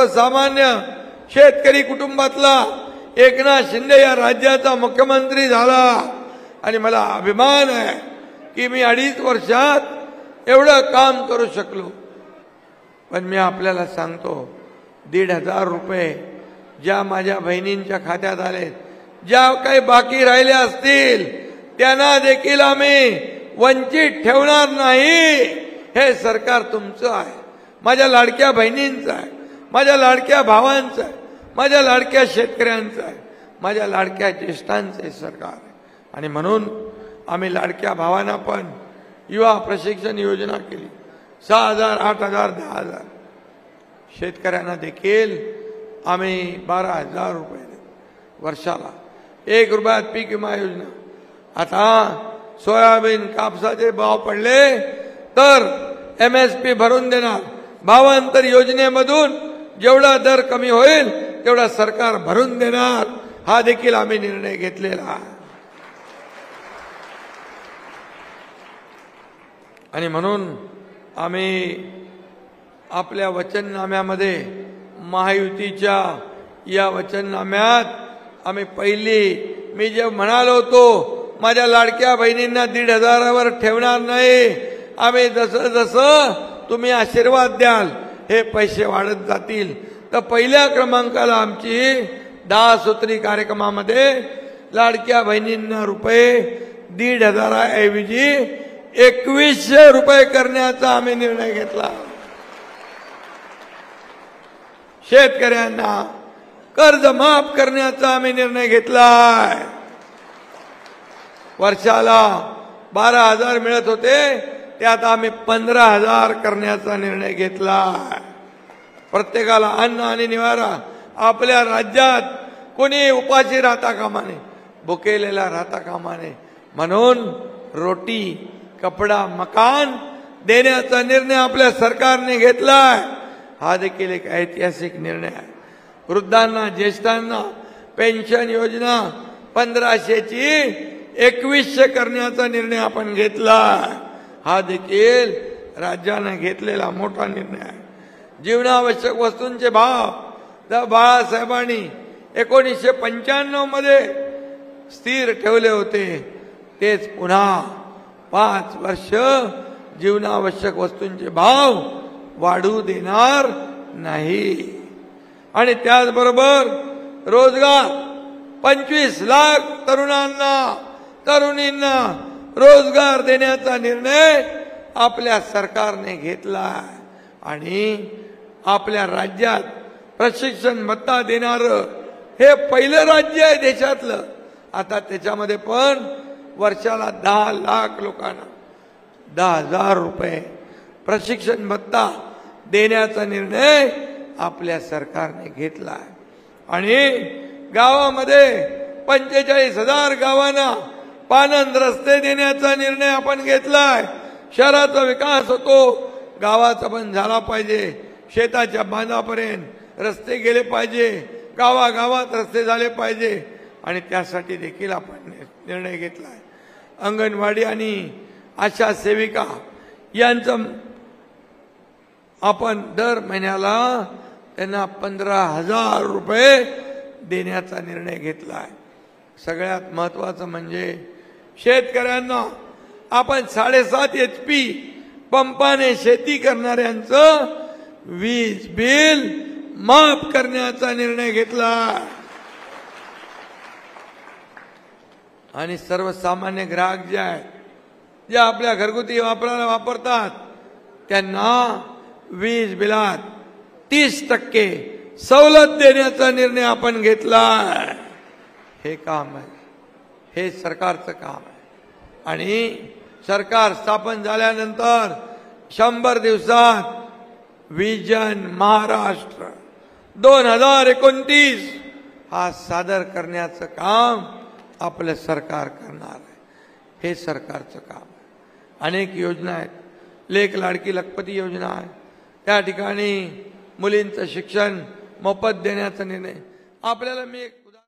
सामान्य शेतकरी कुटुंबातला एकनाथ शिंदे या राज्याचा मुख्यमंत्री झाला आणि मला अभिमान आहे की मी 2.5 वर्षात एवढं काम करू शकलो। पण मी आपल्याला सांगतो 1,500 रुपये ज्या माझ्या बहिणींच्या खात्यात आले, ज्या काही बाकी राहिले असतील त्यांना देखील आम्ही वंचित ठेवणार नाही। हे सरकार तुमचं आहे, माझ्या लाडक्या बहिणींचं आहे, माझ्या लाडक्या भावांचं आहे, माझ्या लाडक्या शेतकऱ्यांचं आहे, माझ्या लाडक्या ज्येष्ठांचे सरकार आहे। आणि म्हणून आम्ही लाडक्या भावांना पण युवा प्रशिक्षण योजना केली, 6,000, 8,000, 10,000। शेतकऱ्यांना देखील आम्ही 12,000 रुपये वर्षाला, 1 रुपयात पीक विमा योजना। आता सोयाबीन कापसाचे भाव पडले तर MSP भरून देणार, भावांतर योजनेमधून जेवढा दर कमी होईल तेवढा सरकार भरून देणार, हा देखील आम्ही निर्णय घेतलेला आहे। आणि म्हणून आम्ही आपल्या वचननाम्यामध्ये, महायुतीच्या या वचननाम्यात आम्ही मी जे म्हणालो होतो माझ्या लाडक्या बहिणींना 1,500वर ठेवणार नाही, आम्ही जसं जसं तुम्ही आशीर्वाद द्याल हे पैसे वाढत जातील। तर पहिल्या क्रमांकाला आमची 10 सूत्री कार्यक्रमामध्ये लाडक्या बहिणींना रुपये 1,500 ऐवजी 2,100 रुपये करण्याचा आम्ही निर्णय घेतला। शेतकऱ्यांना कर्ज माफ करण्याचा आम्ही निर्णय घेतलाय। वर्षाला 12,000 मिळत होते, त्यात आम्ही 15,000 करण्याचा निर्णय घेतलाय। प्रत्येकाला अन्न आणि निवारा, आपल्या राज्यात कोणी उपाशी राहता कामा नये, भुकेलेला राहता कामा नये, म्हणून रोटी, कपडा, मकान देण्याचा निर्णय आपल्या सरकारने घेतलाय। हा देखील एक ऐतिहासिक निर्णय आहे। वृद्धांना, ज्येष्ठांना पेन्शन योजना 1,500ची 2,100 करण्याचा निर्णय आपण घेतला, हा देखील राज्याने घेतलेला मोठा निर्णय आहे। जीवनावश्यक वस्तूंचे भाव जर बाळासाहेबांनी 1995 मध्ये स्थिर ठेवले होते, तेच पुन्हा 5 वर्ष जीवनावश्यक वस्तूंचे भाव वाढू देणार नाही। आणि त्याचबरोबर रोजगार, 25 लाख तरुणींना रोजगार देण्याचा निर्णय आपल्या सरकारने घेतला। आणि आपल्या राज्यात प्रशिक्षण भत्ता देणारं हे पहिलं राज्य आहे देशातलं। आता त्याच्यामध्ये पण वर्षाला 10 लाख लोकांना 10,000 रुपये प्रशिक्षण भत्ता देण्याचा निर्णय आपल्या सरकारने घेतला आहे। आणि गावामध्ये 45,000 गावांना पाणंद रस्ते देण्याचा निर्णय आपण घेतलाय। शहराचा विकास होतो, गावाचा पण झाला पाहिजे, शेताच्या बांधापर्यंत रस्ते गेले पाहिजे, गावागावात रस्ते झाले पाहिजे, आणि त्यासाठी देखील आपण निर्णय घेतलाय। अंगणवाडी आणि आशा सेविका यांचं आपण दर महिन्याला त्यांना 15,000 रुपये देण्याचा निर्णय घेतलाय। सगळ्यात महत्त्वाचं म्हणजे शेतकऱ्यांना आपण 7.5 HP पंपाने शेती करणाऱ्यांचं वीज बिल माफ करण्याचा निर्णय घेतला। आणि सर्वसामान्य ग्राहक जे आहेत, जे आपल्या घरगुती वापराला वापरतात, त्यांना वीज बिलात 30% सवलत देण्याचा निर्णय आपण घेतला। हे काम आहे, हे सरकारचं काम आहे। आणि सरकार स्थापन झाल्यानंतर 100 दिवसात विजन महाराष्ट्र 2029 हा सादर करण्याचं काम आपलं सरकार करणार आहे। हे सरकारचं काम आहे। अनेक योजना आहेत, लेक लाडकी लखपती योजना आहे, त्या ठिकाणी मुलींचं शिक्षण मोफत देण्याचा निर्णय आपल्याला मी